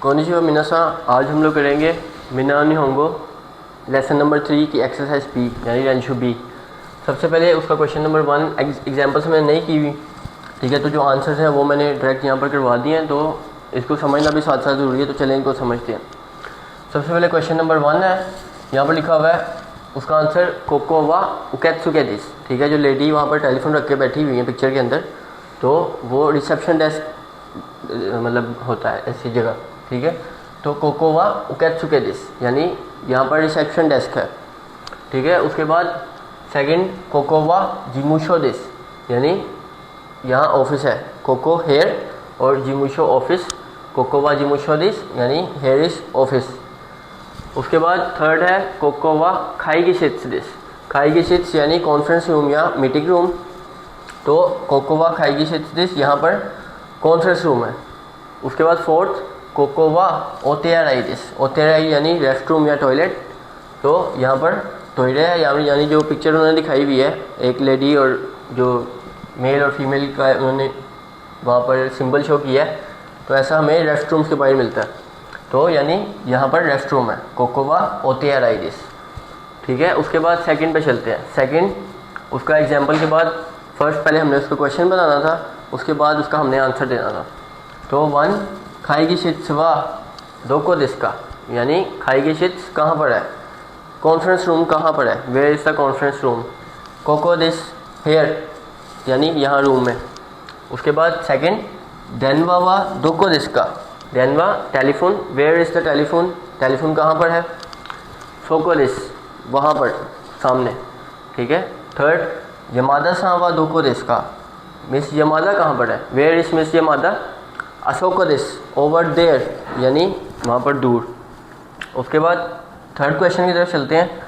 Konnichiwa मिनासा, आज हम लोग करेंगे मिना निहोंगो लेसन नंबर 3 की एक्सरसाइज बी यानी रेंशु बी। सबसे पहले उसका क्वेश्चन नंबर 1 एग्जाम्पल्स मैंने नहीं की हुई, ठीक है। तो जो आंसर्स हैं वो मैंने डायरेक्ट यहाँ पर करवा दिए हैं, तो इसको समझना भी साथ साथ ज़रूरी है। तो चलें इनको समझते हैं। सबसे पहले क्वेश्चन नंबर 1 है, यहाँ पर लिखा हुआ है उसका आंसर कोको वा उकेत्सुकेदिस, ठीक है। जो लेडी वहाँ पर टेलीफोन रख के बैठी हुई है पिक्चर के अंदर, तो वो रिसेप्शन डेस्क मतलब होता है ऐसी जगह, ठीक है। तो कोको वा उकेत्सुकेदिस यानी यहाँ पर रिसेप्शन डेस्क है, ठीक है। उसके बाद सेकंड कोको वा जिमुशो दिस यानी यहाँ ऑफिस है, कोको हेयर और जिमुशो ऑफिस, कोको वा जिमुशो दिस यानी हेयर इज ऑफिस। उसके बाद थर्ड है कोको वा खाईगिशित्सु दिस, खाईगिशित्सु यानी कॉन्फ्रेंस रूम या मीटिंग रूम, तो कोको वा खाईगिशित्सु दिस यहाँ पर कॉन्फ्रेंस रूम है। उसके बाद फोर्थ कोको वा ओतेराई दिस, ओतेराई यानी रेस्ट रूम या टॉयलेट, तो यहाँ पर टॉयलेट है यानी जो पिक्चर उन्होंने दिखाई हुई है एक लेडी और जो मेल और फीमेल का उन्होंने वहाँ पर सिंबल शो किया है, तो ऐसा हमें रेस्ट रूम्स के बारे में मिलता है। तो यानी यहाँ पर रेस्ट रूम है कोको वा ओतेराई दिस, ठीक है। उसके बाद सेकंड पे चलते हैं। सेकंड उसका एग्जाम्पल के बाद फर्स्ट पहले हमने उसको क्वेश्चन बनाना था, उसके बाद उसका हमने आंसर देना था। तो 1 खाईगिशित्सु वा दोको दिस का यानी खाईगिशित्सु कहाँ पर है, कॉन्फ्रेंस रूम कहाँ पर है, where is the conference room, कोको दिस हेयर यानी यहाँ रूम में। उसके बाद सेकंड डेनवा वा दोको दिस का, डेनवा telephone, where is the telephone, telephone कहाँ पर है, सोको दिस वहाँ पर सामने, ठीक है। थर्ड यमादा सा वा दोको दिस का, मिस यमादा कहाँ पर है, वेयर इज़ मिस यमादा, अशोको दिस ओवर देयर यानी वहाँ पर दूर। उसके बाद थर्ड क्वेश्चन की तरफ चलते हैं।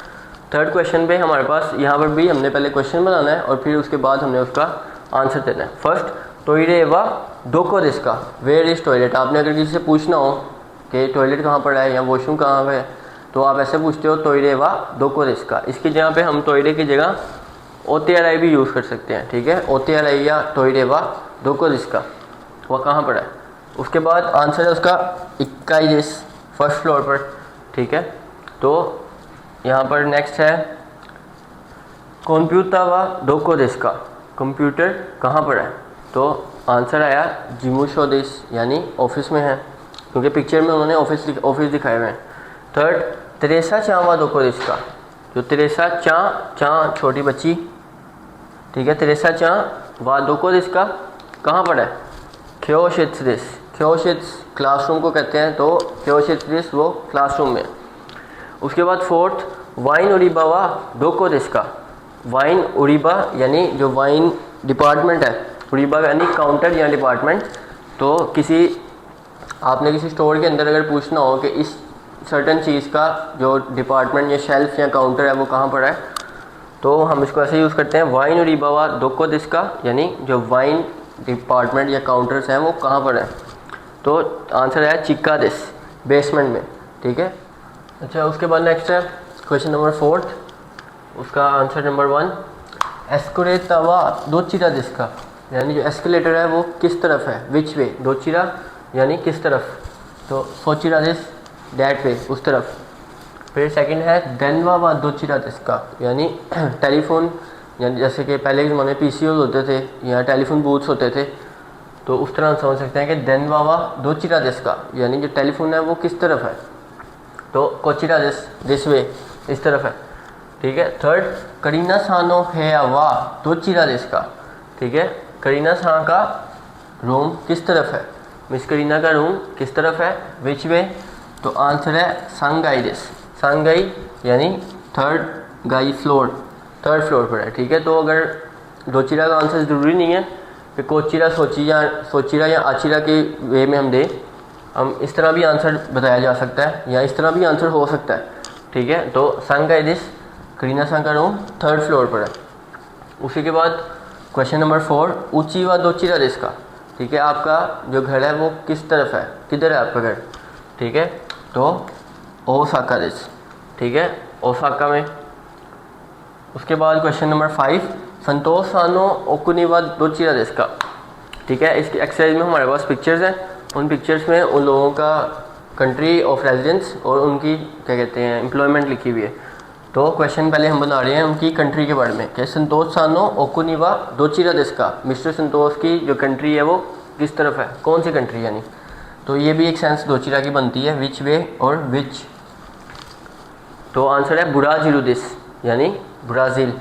थर्ड क्वेश्चन पे हमारे पास यहाँ पर भी हमने पहले क्वेश्चन बनाना है और फिर उसके बाद हमने उसका आंसर देना है। फर्स्ट टॉयलेट वा दोको दिस का, वेयर इज़ टॉयलेट। आपने अगर किसी से पूछना हो कि टॉयलेट कहाँ पर है या वॉशरूम कहाँ पर है, तो आप ऐसे पूछते हो टॉयलेट वा दोको दिस का। इसकी जगह पे हम टॉयलेट की जगह ओतेराई भी यूज़ कर सकते हैं, ठीक है। ओतेराई या टॉयलेट वा दोको दिस का, वह कहाँ पर है। उसके बाद आंसर है उसका 21 फर्स्ट फ्लोर पर, ठीक है। तो यहाँ पर नेक्स्ट है कंप्यूटर वा दोको दिस का, कंप्यूटर कहाँ पर है, तो आंसर आया जिमुशो दिस यानी ऑफिस में है, क्योंकि पिक्चर में उन्होंने ऑफिस दिखाए हुए हैं। थर्ड तेरेसा चा वा दोको दिस का, जो तेरेसा चा छोटी बच्ची, ठीक है, तेरेसा चा वा दोको दिस का कहाँ पर है, क्योशित्सु दिस, क्योशित्सु क्लासरूम को कहते हैं, तो क्योशित्सु दिस वो क्लासरूम में। उसके बाद फोर्थ वाइन उरिबा वा दोको दिस का, वाइन उरिबा यानी जो वाइन डिपार्टमेंट है, उरिबा यानी काउंटर या डिपार्टमेंट। तो आपने किसी स्टोर के अंदर अगर पूछना हो कि इस सर्टन चीज़ का जो डिपार्टमेंट या शेल्फ या काउंटर है वो कहाँ पर है, तो हम इसको ऐसे यूज़ करते हैं वाइन उरिबा वा दोको दिस का यानी जो वाइन डिपार्टमेंट या काउंटर्स हैं वो कहाँ पर हैं, तो आंसर है चिक्का दिस बेसमेंट में, ठीक है। अच्छा, उसके बाद नेक्स्ट है क्वेश्चन नंबर 4, उसका आंसर नंबर 1 एस्कुलेटा वा दोचिरा दिस का, यानी जो एस्केलेटर है वो किस तरफ है, विच वे, दोचिरा यानी किस तरफ, तो सोचिरा दिस डैट वे उस तरफ। फिर सेकंड है डेनवा वा दोचिरा दिस का, यानी टेलीफोन, यानी जैसे कि पहले के ज़माने पीसीओज होते थे या टेलीफोन बूथ्स होते थे, तो उस तरह हम समझ सकते हैं कि डेनवा वा दोचिरा दिस का यानी जो टेलीफोन है वो किस तरफ है, तो कोचिरा दिस वे इस तरफ है, ठीक है। थर्ड करीना सानो हेया वा दोचिरा दिस का, ठीक है, करीना सा का रूम किस तरफ है, मिस करीना का रूम किस तरफ है, विच वे, तो आंसर है सांगाई दिस, सांगाई यानी थर्ड फ्लोर पर है, ठीक है। तो अगर दोचिरा का आंसर ज़रूरी नहीं है कि कोचिरा सोचिरा या आचिरा के वे में हम दें, हम इस तरह भी आंसर बताया जा सकता है या इस तरह भी आंसर हो सकता है, ठीक है। तो सांगाई दिस करीना सा का रूम थर्ड फ्लोर पर है। उसी के बाद क्वेश्चन नंबर 4 ऊंची वा दोचिरा दिस का, ठीक है, आपका जो घर है वो किस तरफ है, किधर है आपका घर, ठीक है, तो ओसाका दिस, ठीक है, ओसाका में। उसके बाद क्वेश्चन नंबर 5 संतोष सानो ओकुनी वा दोचिरा दिस का, ठीक है। इसकी एक्सरसाइज में हमारे पास पिक्चर्स हैं, उन पिक्चर्स में उन लोगों का कंट्री ऑफ रेजिडेंस और उनकी क्या कहते हैं एम्प्लॉयमेंट लिखी हुई है। तो क्वेश्चन पहले हम बना रहे हैं उनकी कंट्री के बारे में कि संतोष सानो ओकुनिवा दोचिरा देश का, मिस्टर संतोष की जो कंट्री है वो किस तरफ है, कौन सी कंट्री यानी। तो ये भी एक सेंस दोचिरा की बनती है, विच वे और विच। तो आंसर है ब्राजील देश यानी ब्राज़ील।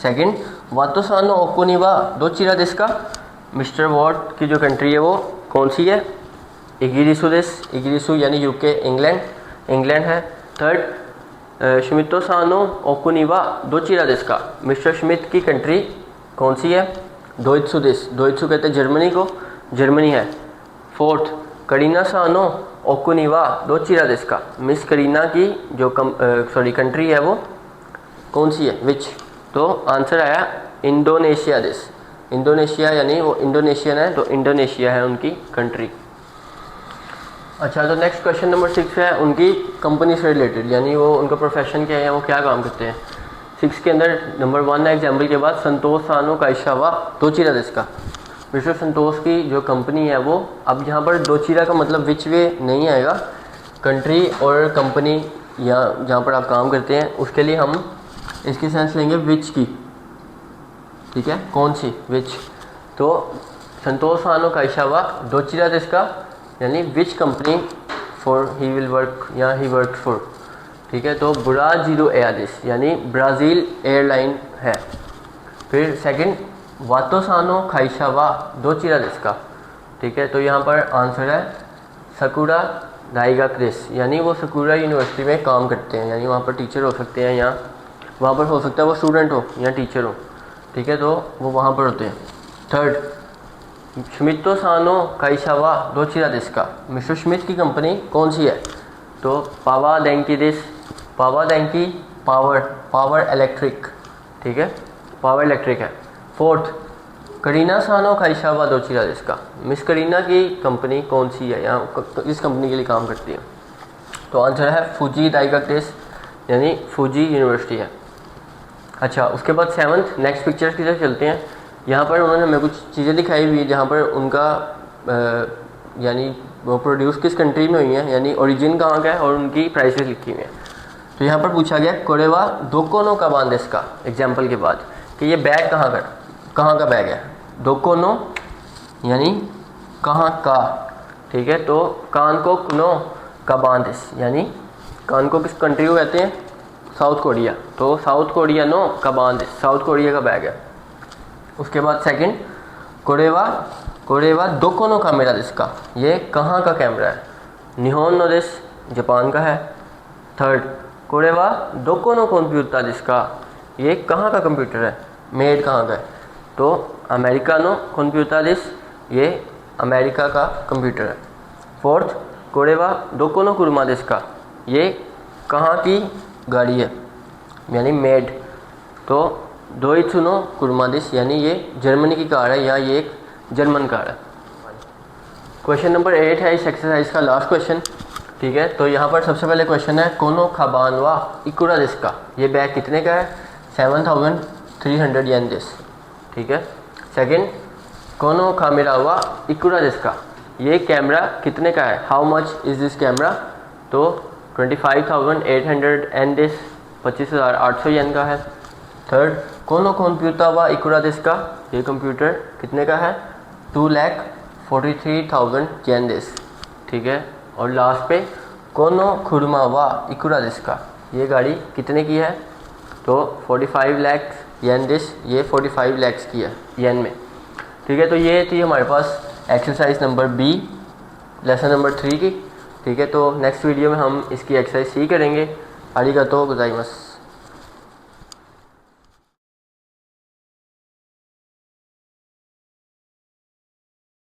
सेकंड, वातो सानो ओकुनिवा दोचिरा देश का, मिस्टर वॉट की जो कंट्री है वो कौन सी है, इगिरिसु देश, इगिरिसु यानी यूके इंग्लैंड, इंग्लैंड है। थर्ड, श्मितो सानो ओकुनिवा दोचिरा देश का, मिस्टर स्मिथ की कंट्री कौन सी है, दोइत्सु देश, दोइत्सु कहते हैं जर्मनी को, जर्मनी है। फोर्थ, करीना सानो ओकुनिवा दोचिरा देश का, मिस करीना की जो कंट्री है वो कौन सी है, विच। तो आंसर आया इंडोनेशिया देश, इंडोनेशिया यानी वो इंडोनेशियन है तो इंडोनेशिया है उनकी कंट्री। अच्छा, तो नेक्स्ट क्वेश्चन नंबर 6 है उनकी कंपनी से रिलेटेड, यानी वो उनका प्रोफेशन क्या है, वो क्या काम करते हैं। 6 के अंदर नंबर 1 है एग्जाम्पल के बाद, संतोष सानो काइशावा दोचिरा देश का, मिस्टर संतोष की जो कंपनी है वो, अब यहाँ पर दोचिरा का मतलब विच वे नहीं आएगा, कंट्री और कंपनी या जहाँ पर आप काम करते हैं उसके लिए हम इसकी सेंस लेंगे विच की, ठीक है, कौन सी, विच। तो संतोष सानो काइशावा दोचिरा देश का यानी which company for he will work या ही वर्क फॉर, ठीक है। तो ब्राज़ील एयरलाइंस यानी ब्राज़ील एयरलाइन है। फिर सेकंड, वातो सानो काइशावा दोचिरा देश का, ठीक है। तो यहाँ पर आंसर है सकुरा दाइगाक देश, यानी वो सकुरा यूनिवर्सिटी में काम करते हैं, यानी वहाँ पर टीचर हो सकते हैं या वहाँ पर हो सकता है वो स्टूडेंट हो या टीचर हो, ठीक है, तो वो वहाँ पर होते हैं। थर्ड, श्मितो सानो काइशावा दोचिरा देश का, मिस्टर स्मिथ की कंपनी कौन सी है, तो पावा डेंकी देश, पावा डेंकी पावर इलेक्ट्रिक, ठीक है, पावर इलेक्ट्रिक है। फोर्थ, करीना सानो काइशावा दोचिरा देश का, मिस करीना की कंपनी कौन सी है या इस कंपनी के लिए काम करती है, तो आंसर है फूजी दाइगाक देश यानी फूजी यूनिवर्सिटी है। अच्छा, उसके बाद 7th नेक्स्ट पिक्चर की तरफ चलते हैं। यहाँ पर उन्होंने हमें कुछ चीज़ें दिखाई हुई है जहाँ पर उनका यानी वो प्रोड्यूस किस कंट्री में हुई है, यानी ओरिजिन कहाँ का है और उनकी प्राइसेस लिखी हुई हैं। तो यहाँ पर पूछा गया कोरेवा दोकोनो का बांदेस का, एग्जाम्पल के बाद कि ये बैग कहाँ का बैग है, दोकोनो यानी कहाँ का, ठीक है। तो कानको नो का बांदेस यानी कानको किस कंट्री को कहते हैं, साउथ कोरिया, तो साउथ कोरिया नो का बांदेस, साउथ कोरिया का बैग है। उसके बाद सेकंड, कोरेवा दोकोनो कामेरा देश का, ये कहाँ का कैमरा है, निहोन नो देश जापान का है। थर्ड, कोरेवा दोकोनो कंप्यूटर देश का, ये कहाँ का कंप्यूटर है, मेड कहाँ का है, तो अमेरिका नो कंप्यूटर देश, ये अमेरिका का कंप्यूटर है। फोर्थ, कोरेवा दोकोनो कुरुमा देश का, ये कहाँ की गाड़ी है यानी मेड, तो दोइत्सु नो कुरुमा देश यानी ये जर्मनी की कार है या ये एक जर्मन कार है। क्वेश्चन नंबर 8 है इस एक्सरसाइज का लास्ट क्वेश्चन, ठीक है। तो यहाँ पर सबसे पहले क्वेश्चन है कोनो खाबानवा इकुरा देश का, ये बैग कितने का है, 7300 येन देश, ठीक है। सेकंड, कोनो कामेरावा इकुरा देश का, ये कैमरा कितने का है, how much is this camera, तो 25,800 येन देश, 25,800 येन का है। थर्ड, कोनो कंप्यूटर वा इकुरा देश का, ये कंप्यूटर कितने का है, 2,43,000 येन देश, ठीक है। और लास्ट पे कोनो खुरमा वा इकुरा देश का, ये गाड़ी कितने की है, तो 45 लाख येन देश, ये 45 लाख की है येन में, ठीक है। तो ये थी हमारे पास exercise number B lesson number 3 की, ठीक है। तो नेक्स्ट वीडियो में हम इसकी एक्सरसाइज सी करेंगे। आरिगातो गोजाइमासु।